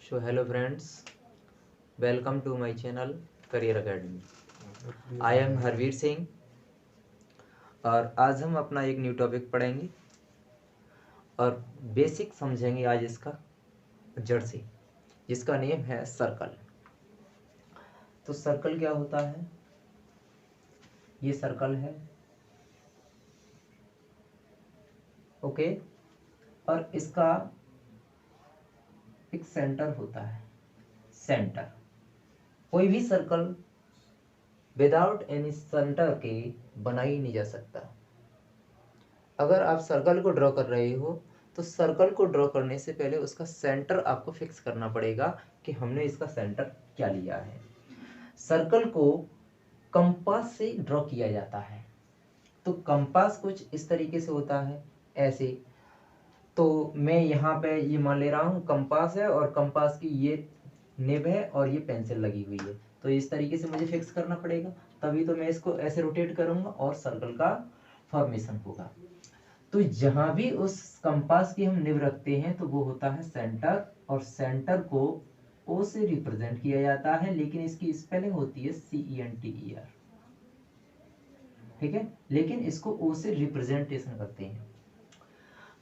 So hello friends, welcome to my channel Career Academy. I am Harvir Singh और आज हम अपना एक न्यू टॉपिक पढ़ेंगे और बेसिक समझेंगे आज इसका जड़ से, जिसका नेम है सर्कल। तो सर्कल क्या होता है? ये सर्कल है, ओके, और इसका एक सेंटर होता है। सेंटर, कोई भी सर्कल विदाउट एनी सेंटर के बना ही नहीं जा सकता। अगर आप सर्कल को ड्रॉ कर रहे हो तो सर्कल को ड्रॉ करने से पहले उसका सेंटर आपको फिक्स करना पड़ेगा कि हमने इसका सेंटर क्या लिया है। सर्कल को कंपास से ड्रॉ किया जाता है। तो कंपास कुछ इस तरीके से होता है, ऐसे। तो मैं यहाँ पे ये मान ले रहा हूँ कंपास है और कंपास की ये निब है और ये पेंसिल लगी हुई है। तो इस तरीके से मुझे फिक्स करना पड़ेगा, तभी तो मैं इसको ऐसे रोटेट करूँगा और सर्कल का फॉर्मेशन होगा। तो जहां भी उस कंपास की हम निब रखते हैं तो वो होता है सेंटर, और सेंटर को ओ से रिप्रेजेंट किया जाता है, लेकिन इसकी स्पेलिंग होती है CENTER, ठीक है, लेकिन इसको ओ से रिप्रेजेंटेशन करते हैं।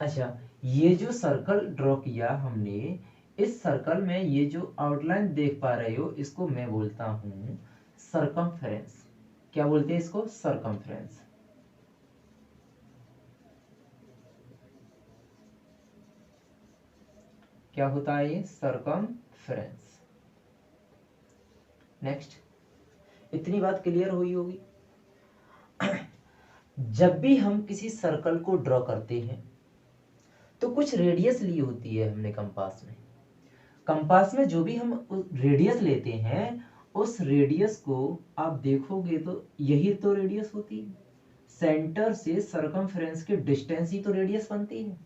अच्छा, ये जो सर्कल ड्रॉ किया हमने, इस सर्कल में ये जो आउटलाइन देख पा रहे हो, इसको मैं बोलता हूं सर्कमफेरेंस। क्या बोलते हैं इसको? सर्कमफेरेंस। क्या होता है ये? सर्कमफेरेंस। नेक्स्ट, इतनी बात क्लियर हुई होगी। जब भी हम किसी सर्कल को ड्रॉ करते हैं तो कुछ रेडियस ली होती है हमने कंपास में। कंपास में जो भी हम रेडियस लेते हैं, उस रेडियस को आप देखोगे तो यही तो रेडियस होती है। सेंटर से सर्कमफेरेंस के डिस्टेंस ही तो रेडियस बनती है।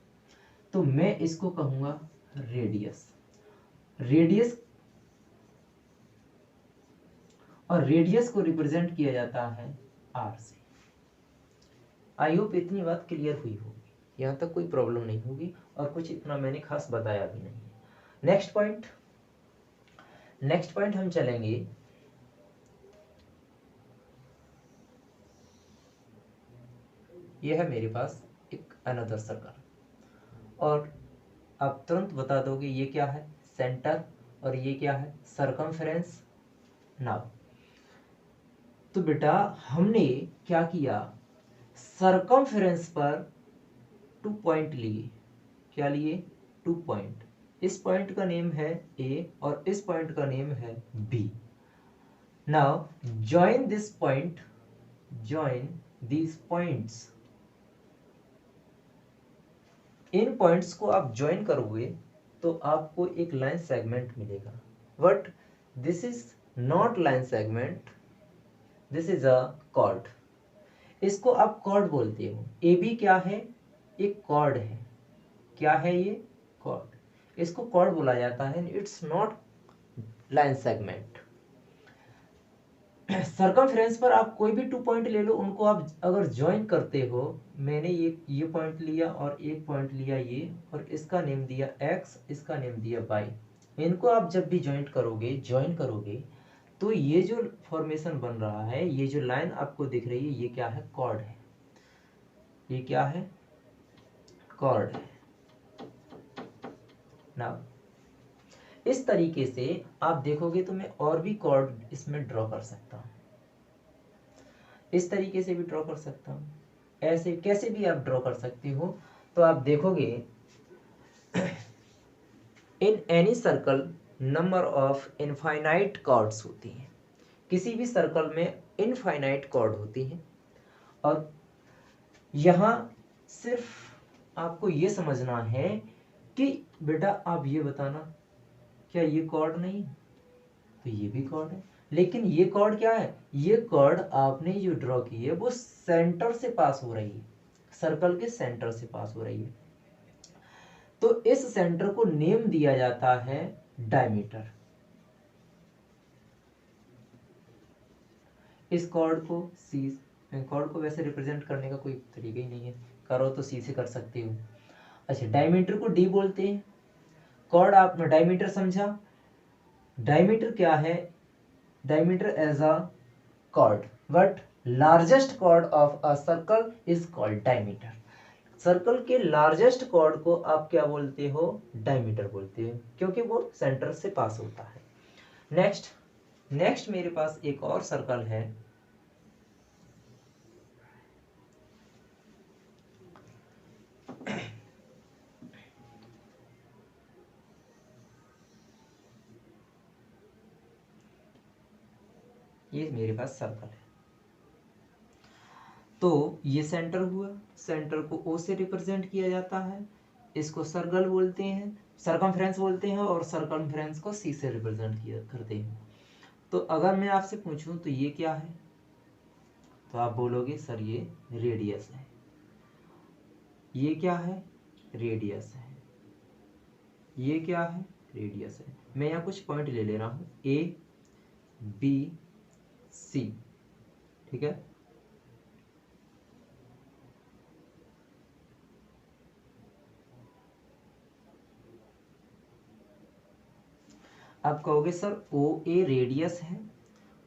तो मैं इसको कहूंगा रेडियस। रेडियस, और रेडियस को रिप्रेजेंट किया जाता है R से। आई होप इतनी बात क्लियर हुई होगी, यहाँ तक कोई प्रॉब्लम नहीं होगी, और कुछ इतना मैंने खास बताया भी नहीं है। नेक्स्ट पॉइंट हम चलेंगे। यह है मेरे पास एक अनदर सर्कल, और आप तुरंत बता दोगे ये क्या है? सेंटर, और ये क्या है? सर्कमफेरेंस। नाउ तो बेटा हमने क्या किया? सर्कमफेरेंस पर 2 पॉइंट लिए। क्या लिए? 2 पॉइंट। इस पॉइंट का नेम है A और इस पॉइंट का नेम है B। Now join this point, join these points. In points को आप ज्वाइन करोगे तो आपको एक लाइन सेगमेंट मिलेगा। But this is not line segment, this is a cord. इसको आप कॉर्ड बोलते हो। AB क्या है? एक कॉर्ड है। क्या है ये? कॉर्ड। इसको कॉर्ड बोला जाता है, it's not line segment. Circumference पर आप कोई भी 2 पॉइंट ले लो, उनको आप अगर ज्वाइन करते हो, मैंने ये पॉइंट लिया और एक पॉइंट लिया ये, और इसका नेम दिया X, इसका नेम दिया Y। इनको आप जब भी ज्वाइन करोगे तो ये जो फॉर्मेशन बन रहा है, ये जो लाइन आपको दिख रही है, ये क्या है? कॉर्ड है। ये क्या है? कॉर्ड है ना। इस तरीके से आप देखोगे तो मैं और भी कॉर्ड इसमें ड्रॉ कर सकता हूँ। इस तरीके से भी ड्रॉ कर सकता हूँ, ऐसे कैसे भी आप ड्रॉ कर सकते हो। तो आप देखोगे in any circle number of infinite chords होती हैं। किसी भी सर्कल में इनफाइनाइट कॉर्ड होती हैं, और यहाँ सिर्फ आपको ये समझना है कि बेटा आप ये बताना, क्या ये कॉर्ड नहीं? तो ये भी कॉर्ड है, लेकिन ये कॉर्ड क्या है? ये कॉर्ड आपने जो ड्रॉ की है वो सेंटर से पास हो रही है, सर्कल के सेंटर से पास हो रही है। तो इस सेंटर को नेम दिया जाता है डायमीटर। इस कॉर्ड को वैसे रिप्रेजेंट करने का कोई तरीका ही नहीं है, करो तो सी से कर सकते हो। अच्छा, डायमीटर को D बोलते हैं। कॉर्ड आप डायमीटर समझा, डायमीटर क्या है? Diameter as a chord, but largest chord of a circle is called diameter. Circle के लार्जेस्ट chord को आप क्या बोलते हो? डायमीटर बोलते हो, क्योंकि वो सेंटर से पास होता है। नेक्स्ट मेरे पास एक और सर्कल है, ये मेरे पास सर्कल है। तो ये सेंटर हुआ, सेंटर को O से रिप्रेजेंट किया जाता है, इसको सर्कल बोलते हैं, सरकमफ्रेंस बोलते हैं, और सरकमफ्रेंस को C से रिप्रेजेंट किया करते हैं। तो अगर मैं आपसे पूछूं तो ये क्या है, तो आप बोलोगे सर ये रेडियस है। ये क्या है? रेडियस है। ये क्या है? रेडियस है। मैं यहाँ कुछ पॉइंट ले रहा हूँ, A B C, ठीक है। आप कहोगे सर OA रेडियस है,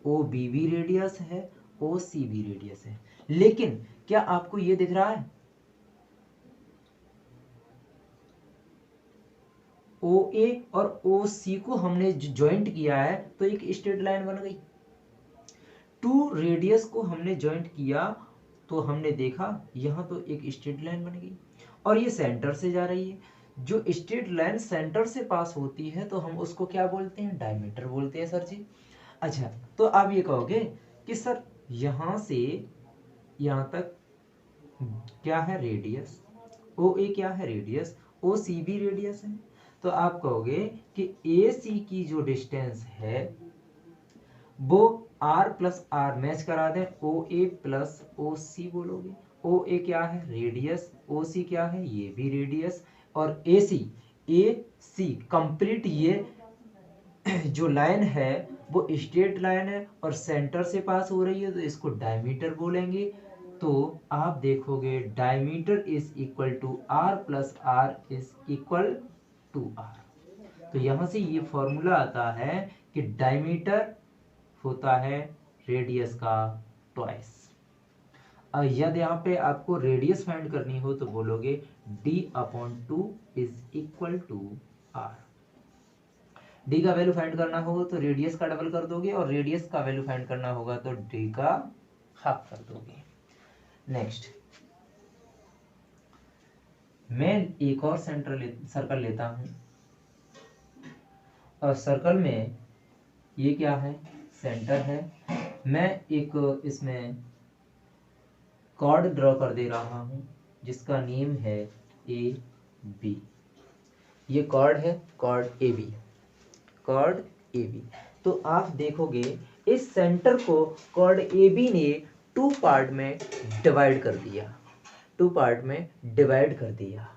OB भी रेडियस है, OC भी रेडियस है, लेकिन क्या आपको ये दिख रहा है? OA और OC को हमने ज्वाइंट किया है तो एक स्ट्रेट लाइन बन गई। टू रेडियस को हमने ज्वाइंट किया तो हमने देखा यहाँ तो एक स्ट्रेट लाइन बन गई, और ये सेंटर से जा रही है। जो स्ट्रेट लाइन सेंटर से पास होती है तो हम उसको क्या बोलते हैं? डायमीटर बोलते हैं सर जी। अच्छा, तो आप ये कहोगे कि सर यहाँ से यहाँ तक क्या है? रेडियस। OA क्या है? रेडियस। OC भी रेडियस है। तो आप कहोगे कि AC की जो डिस्टेंस है वो R प्लस आर मैच करा दें, OA प्लस OC बोलोगे। OA क्या है? रेडियस। OC क्या है? ये भी रेडियस। और AC कंप्लीट ये जो लाइन है वो स्ट्रेट लाइन है और सेंटर से पास हो रही है, तो इसको डायमीटर बोलेंगे। तो आप देखोगे diameter is equal to R plus R is equal to R। तो यहां से ये फॉर्मूला आता है कि डायमीटर होता है रेडियस का ट्वाइस। यदि यहाँ पे आपको रेडियस फाइंड करनी हो तो बोलोगे D/2 is equal to R। D का वैल्यू फाइंड करना होगा तो रेडियस का डबल कर दोगे, और रेडियस का वैल्यू फाइंड करना होगा तो D का हाफ कर दोगे। नेक्स्ट मैं एक और सर्कल लेता हूं, और सर्कल में ये क्या है? सेंटर है। मैं एक इसमें कॉर्ड ड्रॉ कर दे रहा हूं जिसका नेम है AB। ये कॉर्ड है, कॉर्ड AB। तो आप देखोगे इस सेंटर को कॉर्ड AB ने टू पार्ट में डिवाइड कर दिया।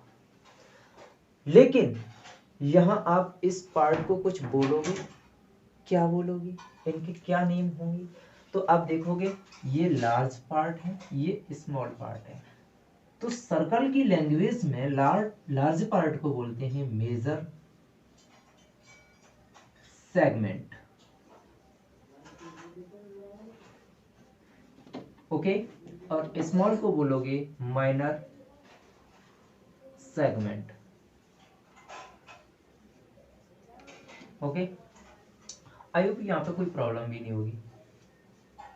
लेकिन यहां आप इस पार्ट को कुछ बोलोगे, क्या बोलोगे? इनके क्या नेम होंगे? तो आप देखोगे ये लार्ज पार्ट है, ये स्मॉल पार्ट है। तो सर्कल की लैंग्वेज में लार्ज पार्ट को बोलते हैं मेजर सेगमेंट, ओके, और स्मॉल को बोलोगे minor segment, okay. I hope यहाँ पे कोई प्रॉब्लम भी नहीं होगी।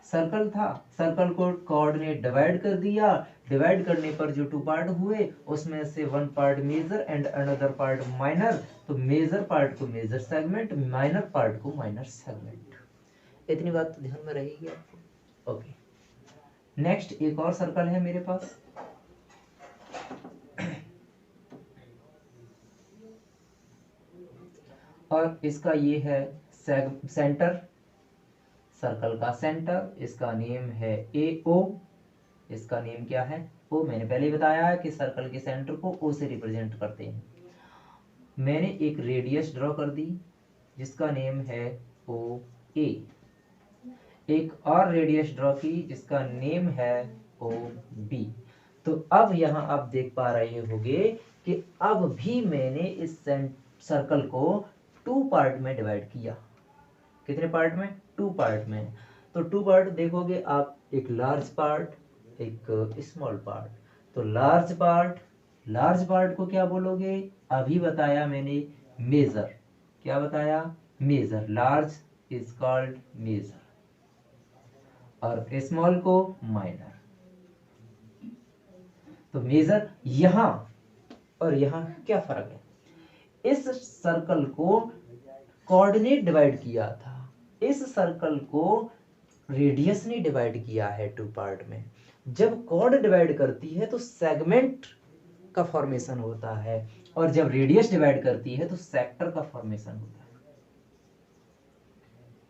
सर्कल था, सर्कल को कॉर्ड ने डिवाइड कर दिया, डिवाइड करने पर जो टू पार्ट हुए उसमें से one part major and another part minor. तो मेजर पार्ट को मेजर सेगमेंट, माइनर पार्ट को माइनर सेगमेंट। इतनी बात तो ध्यान में रहेगी आपको, ओके। नेक्स्ट एक और सर्कल है मेरे पास, और इसका ये है सेंटर, सर्कल का सेंटर, इसका नेम है AO। इसका नेम क्या है? O। मैंने पहले ही बताया है कि सर्कल के सेंटर को O से रिप्रेजेंट करते हैं। मैंने एक रेडियस ड्रॉ कर दी जिसका नेम है OA। एक और रेडियस ड्रॉ की जिसका नेम है OB। तो अब यहां आप देख पा रहे होंगे कि अब भी मैंने इस सर्कल को टू पार्ट में डिवाइड किया। कितने पार्ट में? 2 पार्ट में। तो 2 पार्ट देखोगे आप, एक लार्ज पार्ट एक स्मॉल पार्ट। तो लार्ज पार्ट को क्या बोलोगे? अभी बताया मैंने, मेजर। क्या बताया? Major. Large is called major और स्मॉल को माइनर। तो मेजर यहां और यहां क्या फर्क है? इस सर्कल को कोऑर्डिनेट डिवाइड किया था, इस सर्कल को रेडियस ने डिवाइड किया है 2 पार्ट में। जब कॉर्ड डिवाइड करती है तो सेगमेंट का फॉर्मेशन होता है, और जब रेडियस डिवाइड करती है तो सेक्टर का फॉर्मेशन होता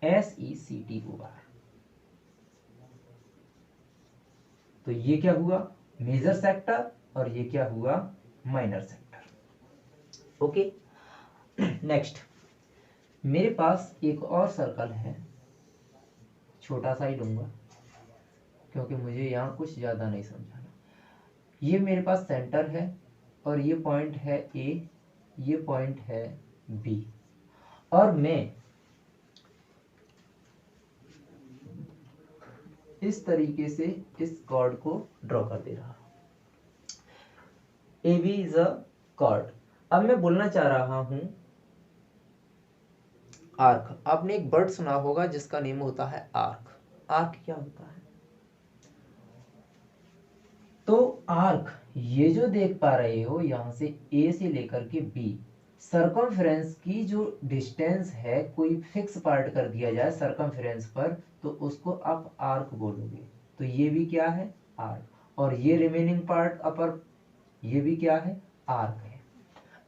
है, SECTOR। तो ये क्या हुआ? मेजर सेक्टर, और ये क्या हुआ? Minor sector. ओके। नेक्स्ट, मेरे पास एक और सर्कल है, छोटा सा ही लूंगा क्योंकि मुझे यहाँ कुछ ज़्यादा नहीं समझाना। ये मेरे पास सेंटर है और ये पॉइंट है A, ये पॉइंट है B, और मैं इस तरीके से इस कॉर्ड को ड्रॉ कर दे रहा हूँ। AB is a cord. अब मैं बोलना चाह रहा हूँ आर्क। आपने एक वर्ड सुना होगा जिसका नेम होता है आर्क। आर्क क्या होता है? तो आर्क, ये जो देख पा रहे हो यहाँ से A से लेकर के B, सर्कमफ्रेंस की जो डिस्टेंस है, कोई फिक्स पार्ट कर दिया जाए सर्कमफ्रेंस पर, तो उसको आप आर्क बोलोगे। तो ये भी क्या है? आर्क। और ये रिमेनिंग पार्ट अपर, ये भी क्या है? आर्क है।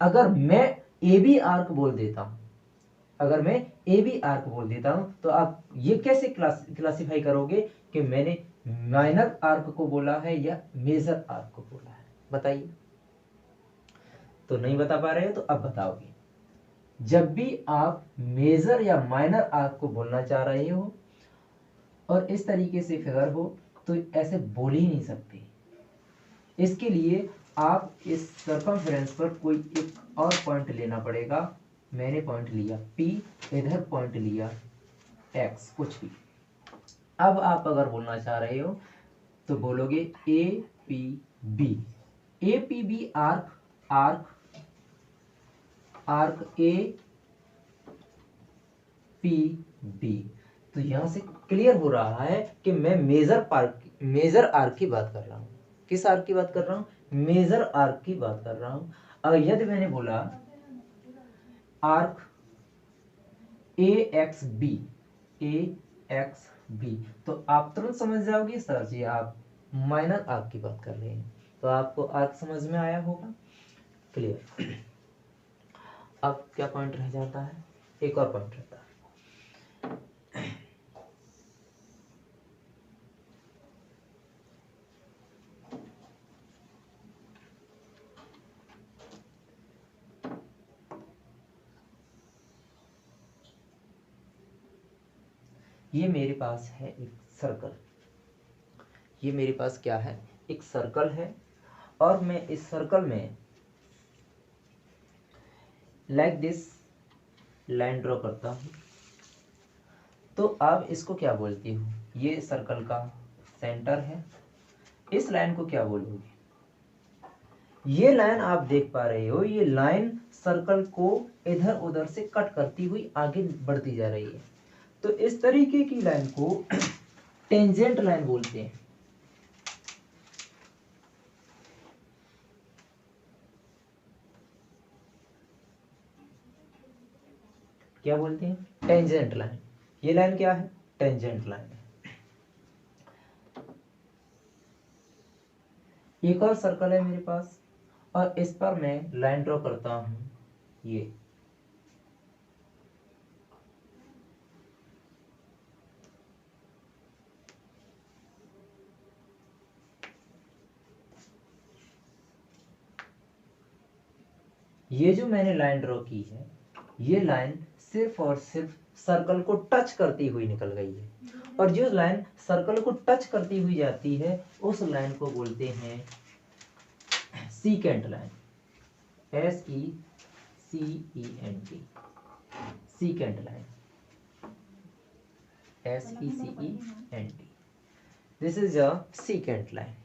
अगर मैं ए बी आर्क बोल देता हूं, अगर मैं ए बी आर्क बोल देता हूं, तो आप ये कैसे क्लासिफाई करोगे कि मैंने माइनर आर्क को बोला है या मेजर आर्क को बोला है? बताइए। तो नहीं बता पा रहे हो तो अब बताओगे। जब भी आप मेजर या माइनर आर्क को बोलना चाह रहे हो और इस तरीके से फिगर हो, तो ऐसे बोल ही नहीं सकते। इसके लिए आप इस सर्कमफ्रेंस पर कोई एक और पॉइंट लेना पड़ेगा। मैंने पॉइंट लिया P, इधर पॉइंट लिया X, कुछ भी। अब आप अगर बोलना चाह रहे हो तो बोलोगे APB। APB arc, arc APB। तो यहां से क्लियर हो रहा है कि मैं मेजर आर्क की बात कर रहा हूं। किस आर्क की बात कर रहा हूं? मेजर आर्क की बात कर रहा हूं। अगर यदि मैंने बोला आर्क AXB, तो आप तुरंत समझ जाओगे सर जी आप माइनर आर्क की बात कर रहे हैं। तो आपको आर्क समझ में आया होगा, क्लियर। अब क्या पॉइंट रह जाता है? एक और पॉइंट रहता है। ये मेरे पास है एक सर्कल, ये मेरे पास क्या है? एक सर्कल है, और मैं इस सर्कल में लाइक दिस लाइन ड्रॉ करता हूं। तो आप इसको क्या बोलते हो? ये सर्कल का सेंटर है। इस लाइन को क्या बोलोगे? ये लाइन आप देख पा रहे हो, ये लाइन सर्कल को इधर उधर से कट करती हुई आगे बढ़ती जा रही है। तो इस तरीके की लाइन को टेंजेंट लाइन बोलते हैं। क्या बोलते हैं? Tangent line. ये लाइन क्या है? टेंजेंट लाइन है। एक और सर्कल है मेरे पास, और इस पर मैं लाइन ड्रॉ करता हूं, ये। ये जो मैंने लाइन ड्रॉ की है, ये लाइन सिर्फ और सिर्फ सर्कल को टच करती हुई निकल गई है, और जो लाइन सर्कल को टच करती हुई जाती है उस लाइन को बोलते हैं secant line. SECENT, secant line. SECENT. This is a secant line.